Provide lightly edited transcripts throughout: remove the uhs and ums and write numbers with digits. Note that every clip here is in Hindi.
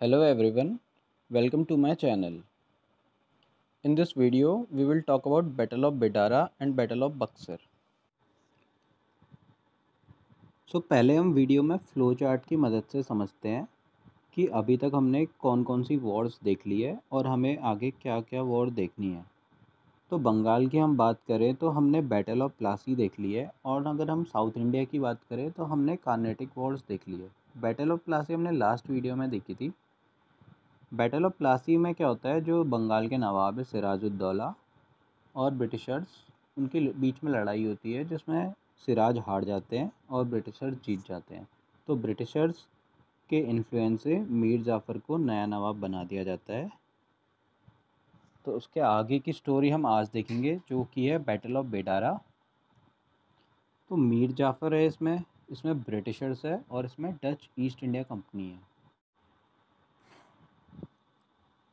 Hello everyone, welcome to my channel. In this video, we will talk about Battle of Bidara and Battle of Buxar. पहले हम वीडियो में फ्लो चार्ट की मदद से समझते हैं कि अभी तक हमने कौन कौन सी वॉर्स देख ली है और हमें आगे क्या क्या वॉर देखनी है। तो बंगाल की हम बात करें तो हमने बैटल ऑफ प्लासी देख ली है, और अगर हम साउथ इंडिया की बात करें तो हमने कार्नेटिक वॉर्स देख ली है। बैटल ऑफ प्लासी हमने लास्ट वीडियो में देखी थी। बैटल ऑफ प्लासी में क्या होता है, जो बंगाल के नवाब है सिराजुद्दौला और ब्रिटिशर्स, उनके बीच में लड़ाई होती है जिसमें सिराज हार जाते हैं और ब्रिटिशर्स जीत जाते हैं। तो ब्रिटिशर्स के इन्फ्लुएंस से मीर जाफ़र को नया नवाब बना दिया जाता है। तो उसके आगे की स्टोरी हम आज देखेंगे, जो कि है बैटल ऑफ बेडारा। तो मीर जाफ़र है इसमें इसमें ब्रिटिशर्स है और इसमें डच ईस्ट इंडिया कंपनी है।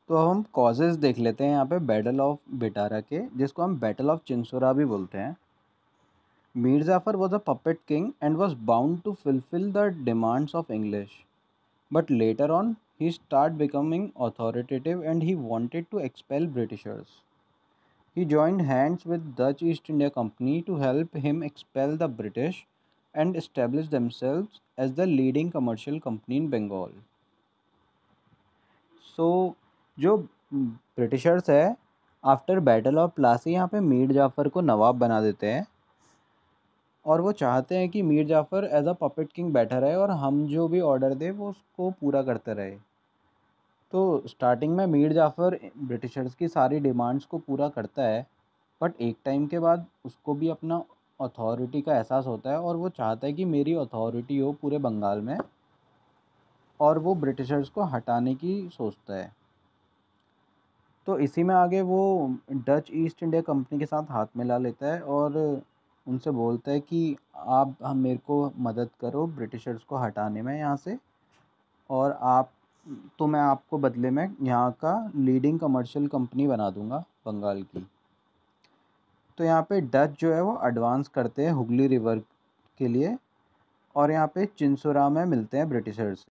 तो अब हम कॉजेज़ देख लेते हैं यहाँ पे बैटल ऑफ बेडारा के, जिसको हम बैटल ऑफ चिंसोरा भी बोलते हैं। Mir Jafar was a puppet king and was bound to fulfill the demands of English. But later on, he started becoming authoritative and he wanted to expel Britishers. He joined hands with Dutch East India Company to help him expel the British and establish themselves as the leading commercial company in Bengal. So, जो ब्रिटिशर्स है, आफ्टर बैटल ऑफ प्लासी यहाँ पे मीर जाफ़र को नवाब बना देते हैं और वो चाहते हैं कि Mir Jafar as a puppet king बैठा रहे और हम जो भी ऑर्डर दे वो उसको पूरा करते रहे। तो स्टार्टिंग में मीर जाफ़र ब्रिटिशर्स की सारी डिमांड्स को पूरा करता है, बट एक टाइम के बाद उसको भी अपना अथॉरिटी का एहसास होता है और वो चाहता है कि मेरी अथॉरिटी हो पूरे बंगाल में, और वो ब्रिटिशर्स को हटाने की सोचता है। तो इसी में आगे वो डच ईस्ट इंडिया कंपनी के साथ हाथ मिला लेता है और उनसे बोलता है कि आप हम मेरे को मदद करो ब्रिटिशर्स को हटाने में यहाँ से, और मैं आपको बदले में यहाँ का लीडिंग कमर्शियल कंपनी बना दूँगा बंगाल की। तो यहाँ पे डच जो है वो एडवांस करते हैं हुगली रिवर के लिए, और यहाँ पे चिंसोरा में मिलते हैं ब्रिटिशर्स।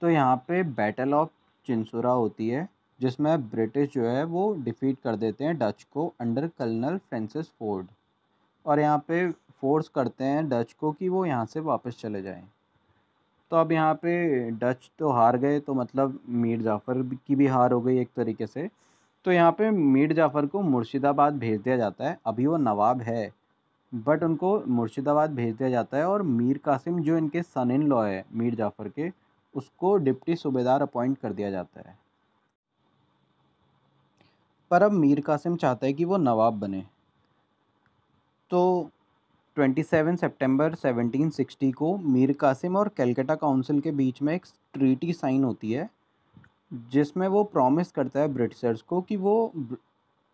तो यहाँ पे बैटल ऑफ चिंसोरा होती है, जिसमें ब्रिटिश जो है वो डिफीट कर देते हैं डच को अंडर कर्नल फ्रांसिस फोर्ड, और यहाँ पे फोर्स करते हैं डच को कि वो यहाँ से वापस चले जाएं। तो अब यहाँ पे डच तो हार गए, तो मतलब मीर जाफ़र की भी हार हो गई एक तरीके से। तो यहाँ पे मीर जाफ़र को मुर्शिदाबाद भेज दिया जाता है। अभी वो नवाब है, बट उनको मुर्शिदाबाद भेज दिया जाता है, और मीर कासिम जो इनके सन इन लॉ है मीर जाफ़र के, उसको डिप्टी सूबेदार अपॉइंट कर दिया जाता है। पर अब मीर कासिम चाहता है कि वो नवाब बने। तो 27 सितंबर 1760 को मीर कासिम और कलकत्ता काउंसिल के बीच में एक ट्रीटी साइन होती है, जिसमें वो प्रॉमिस करता है ब्रिटिशर्स को कि वो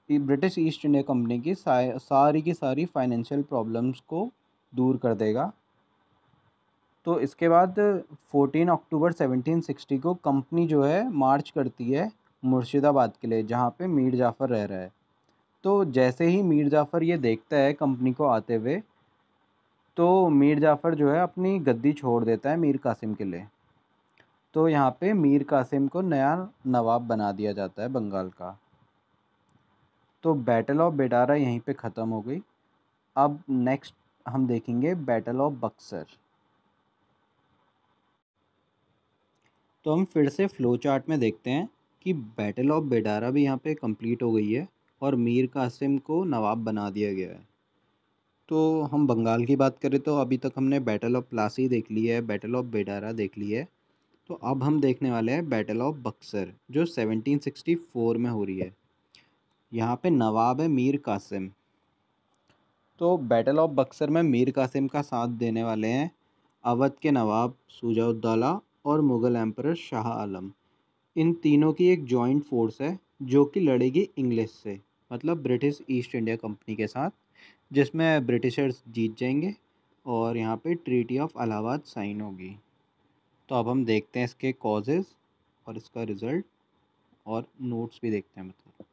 ब्रिटिश ईस्ट इंडिया कंपनी की सारी की सारी फाइनेंशियल प्रॉब्लम्स को दूर कर देगा। तो इसके बाद 14 अक्टूबर 1760 को कंपनी जो है मार्च करती है मुर्शिदाबाद के लिए, जहाँ पे मीर जाफ़र रह रहा है। तो जैसे ही मीर जाफ़र ये देखता है कंपनी को आते हुए, तो मीर जाफ़र जो है अपनी गद्दी छोड़ देता है मीर कासिम के लिए। तो यहाँ पे मीर कासिम को नया नवाब बना दिया जाता है बंगाल का। तो बैटल ऑफ बेडारा यहीं पे ख़त्म हो गई। अब नेक्स्ट हम देखेंगे बैटल ऑफ बक्सर। तो हम फिर से फ़्लो चार्ट में देखते हैं कि बैटल ऑफ बेडारा भी यहाँ पे कंप्लीट हो गई है और मीर कासिम को नवाब बना दिया गया है। तो हम बंगाल की बात करें तो अभी तक हमने बैटल ऑफ प्लासी देख ली है, बैटल ऑफ बेडारा देख ली है। तो अब हम देखने वाले हैं बैटल ऑफ बक्सर, जो 1764 में हो रही है। यहाँ पे नवाब है मीर कासिम। तो बैटल ऑफ बक्सर में मीर कासिम का साथ देने वाले हैं अवध के नवाब शुजाउद्दौला और मुग़ल एम्परर शाह आलम। इन तीनों की एक जॉइंट फोर्स है जो कि लड़ेगी इंग्लिश से, मतलब ब्रिटिश ईस्ट इंडिया कंपनी के साथ, जिसमें ब्रिटिशर्स जीत जाएंगे और यहाँ पे ट्रीटी ऑफ इलाहाबाद साइन होगी। तो अब हम देखते हैं इसके कॉजेज़ और इसका रिज़ल्ट, और नोट्स भी देखते हैं मतलब।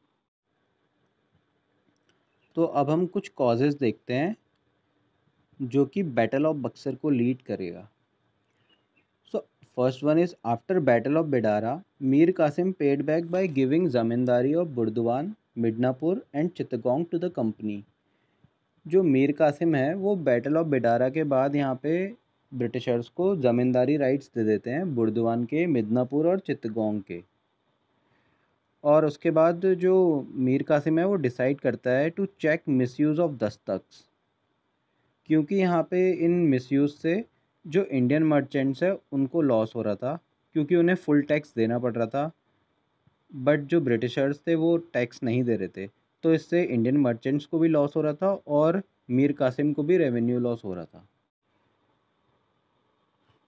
तो अब हम कुछ कॉजेज़ देखते हैं जो कि बैटल ऑफ बक्सर को लीड करेगा। So first one is after battle of Bedara Mir Qasim paid back by giving zamindari of Burdwan, Midnapore and Chittagong to the company. जो मीर कासिम है वो बैटल ऑफ बेडारा के बाद यहाँ पे ब्रिटिशर्स को ज़मींदारी राइट्स दे देते हैं बुर्दवान के, मिदनापुर और चित्तगोंग के। और उसके बाद जो मीर कासिम है वो डिसाइड करता है टू चेक मिसयूज़ ऑफ दस्तख्त, क्योंकि यहाँ पे इन मिसयूज़ से जो इंडियन मर्चेंट्स है उनको लॉस हो रहा था, क्योंकि उन्हें फुल टैक्स देना पड़ रहा था, बट जो ब्रिटिशर्स थे वो टैक्स नहीं दे रहे थे। तो इससे इंडियन मर्चेंट्स को भी लॉस हो रहा था और मीर कासिम को भी रेवेन्यू लॉस हो रहा था।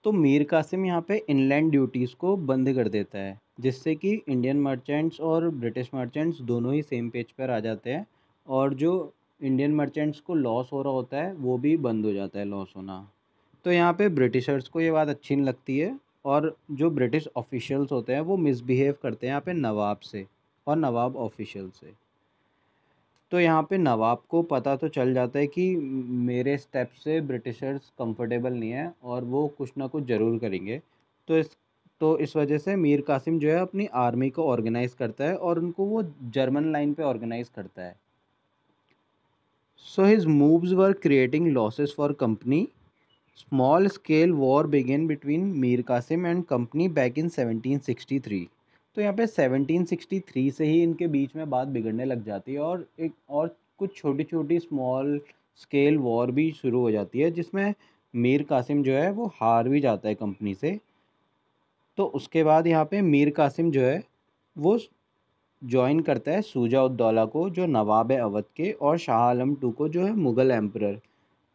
तो मीर कासिम यहाँ पे इनलैंड ड्यूटीज़ को बंद कर देता है, जिससे कि इंडियन मर्चेंट्स और ब्रिटिश मर्चेंट्स दोनों ही सेम पेज पर आ जाते हैं, और जो इंडियन मर्चेंट्स को लॉस हो रहा होता है वो भी बंद हो जाता है लॉस होना। तो यहाँ पे ब्रिटिशर्स को ये बात अच्छी नहीं लगती है, और जो ब्रिटिश ऑफिशियल्स होते हैं वो मिसबिहेव करते हैं यहाँ पे नवाब से और नवाब ऑफिशियल से। तो यहाँ पे नवाब को पता तो चल जाता है कि मेरे स्टेप से ब्रिटिशर्स कंफर्टेबल नहीं है और वो कुछ ना कुछ ज़रूर करेंगे। तो इस वजह से मीर कासिम जो है अपनी आर्मी को ऑर्गेनाइज़ करता है और उनको वो जर्मन लाइन पे ऑर्गेनाइज़ करता है। So his moves were creating losses for company. Small scale war begin between Mir Qasim and company back in 1763। तो यहाँ पे 1763 से ही इनके बीच में बात बिगड़ने लग जाती है, और कुछ छोटी छोटी स्मॉल स्केल वॉर भी शुरू हो जाती है, जिसमें मीर कासिम जो है वो हार भी जाता है कंपनी से। तो उसके बाद यहाँ पे मीर कासिम जो है वो जॉइन करता है सूजा उद दौला को, जो नवाब है अवध के, और शाह आलम टू को, जो है मुग़ल एम्परर।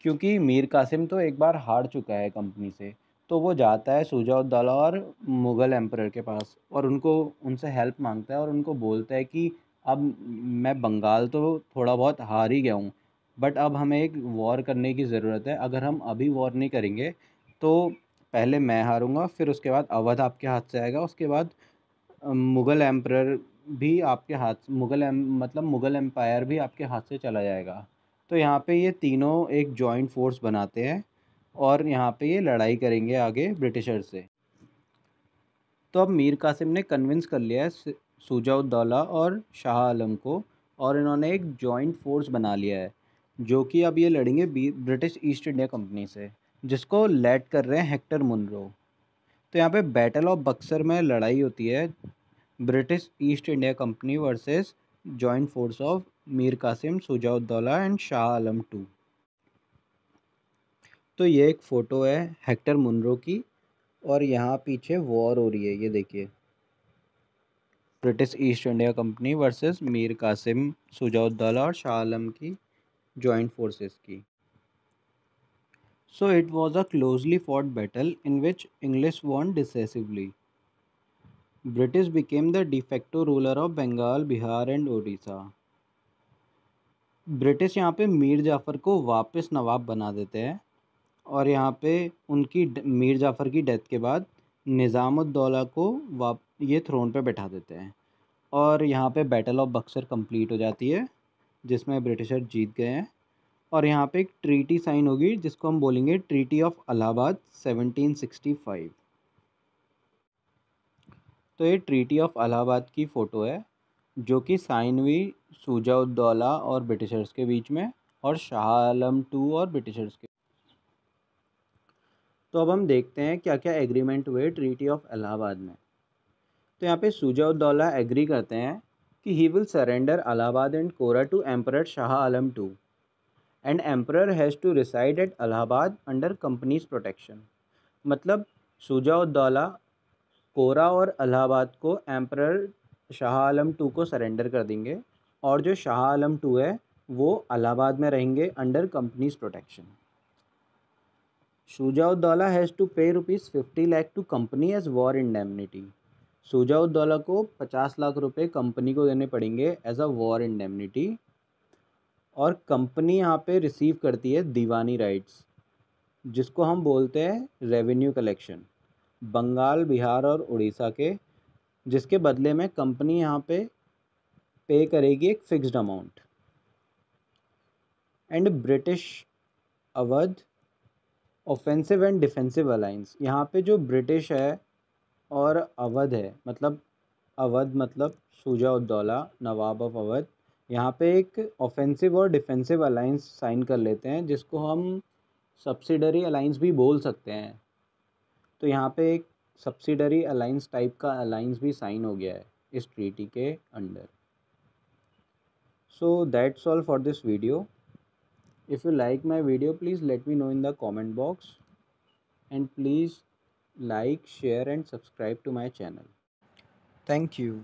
क्योंकि मीर कासिम तो एक बार हार चुका है कंपनी से, तो वो जाता है शुजा-उद-दौला और मुग़ल एम्परर के पास और उनको उनसे हेल्प मांगता है और उनको बोलता है कि अब मैं बंगाल तो थोड़ा बहुत हार ही गया हूँ, बट अब हमें एक वॉर करने की ज़रूरत है। अगर हम अभी वॉर नहीं करेंगे तो पहले मैं हारूंगा, फिर उसके बाद अवध आपके हाथ से आएगा, उसके बाद मुग़ल एम्परर भी आपके हाथ, मतलब मुग़ल एम्पायर भी आपके हाथ से चला जाएगा। तो यहाँ पे ये तीनों एक जॉइंट फोर्स बनाते हैं और यहाँ पे ये लड़ाई करेंगे आगे ब्रिटिशर से। तो अब मीर कासिम ने कन्विंस कर लिया है शुजा-उद-दौला और शाह आलम को, और इन्होंने एक जॉइंट फोर्स बना लिया है, जो कि अब ये लड़ेंगे ब्रिटिश ईस्ट इंडिया कंपनी से, जिसको लेड कर रहे हैं हेक्टर मुनरो। तो यहाँ पे बैटल ऑफ बक्सर में लड़ाई होती है British East India Company versus joint force of Mir Qasim, Shuja-ud-Daula and Shah Alam two. तो ये एक फ़ोटो है हेक्टर मुनरो की, और यहाँ पीछे वॉर हो रही है, ये देखिए, British East India Company versus Mir Qasim, Shuja-ud-Daula और शाह आलम की जॉइंट फोर्सेस की। So it was a closely fought battle in which English won decisively. British became the de facto ruler of Bengal, Bihar and Odisha. British यहाँ पे मीर जाफ़र को वापस नवाब बना देते हैं, और यहाँ पे मीर जाफ़र की डेथ के बाद निज़ाम-उद-दौला को ये थ्रोन पे बैठा देते हैं, और यहाँ पे बैटल ऑफ बक्सर कंप्लीट हो जाती है, जिसमें ब्रिटिशर जीत गए हैं। और यहाँ पे एक ट्रीटी साइन होगी जिसको हम बोलेंगे ट्रीटी ऑफ इलाहाबाद 1765। तो ये ट्रीटी ऑफ इलाहाबाद की फ़ोटो है, जो कि साइन हुई शुजा-उद-दौला और ब्रिटिशर्स के बीच में, और शाह आलम टू और ब्रिटिशर्स के। तो अब हम देखते हैं क्या क्या एग्रीमेंट हुए ट्रीटी ऑफ इलाहाबाद में। तो यहाँ पे शुजा-उद-दौला एग्री करते हैं कि he will surrender Allahabad and Kora to emperor Shah Alam two, and emperor has to reside at Allahabad under company's protection. मतलब शुजा-उद-दौला कोरा और इलाहाबाद को एम्परर शाह आलम टू को सरेंडर कर देंगे, और जो शाह आलम टू है वो इलाहाबाद में रहेंगे under company's protection. Shuja-ud-Daula has to pay ₹50 lakh to company as war indemnity. Shuja-ud-Daula को 50 लाख रुपए कंपनी को देने पड़ेंगे एज अ वॉर इंडेमनिटी, और कंपनी यहाँ पे रिसीव करती है दीवानी राइट्स, जिसको हम बोलते हैं रेवेन्यू कलेक्शन, बंगाल, बिहार और उड़ीसा के, जिसके बदले में कंपनी यहाँ पे करेगी एक fixed amount. And British Awadh offensive and defensive alliance, यहाँ पे जो ब्रिटिश है और अवध है, मतलब अवध मतलब शुजा उद्दौला नवाब ऑफ अवध, यहाँ पे एक ऑफेंसिव और डिफेंसिव अलायंस साइन कर लेते हैं, जिसको हम सब्सिडरी अलायंस भी बोल सकते हैं। तो यहाँ पे एक सब्सिडरी अलायंस टाइप का अलायंस भी साइन हो गया है इस ट्रीटी के under. So that's all for this video. If you like my video, please let me know in the comment box, and please like, share and subscribe to my channel. Thank you.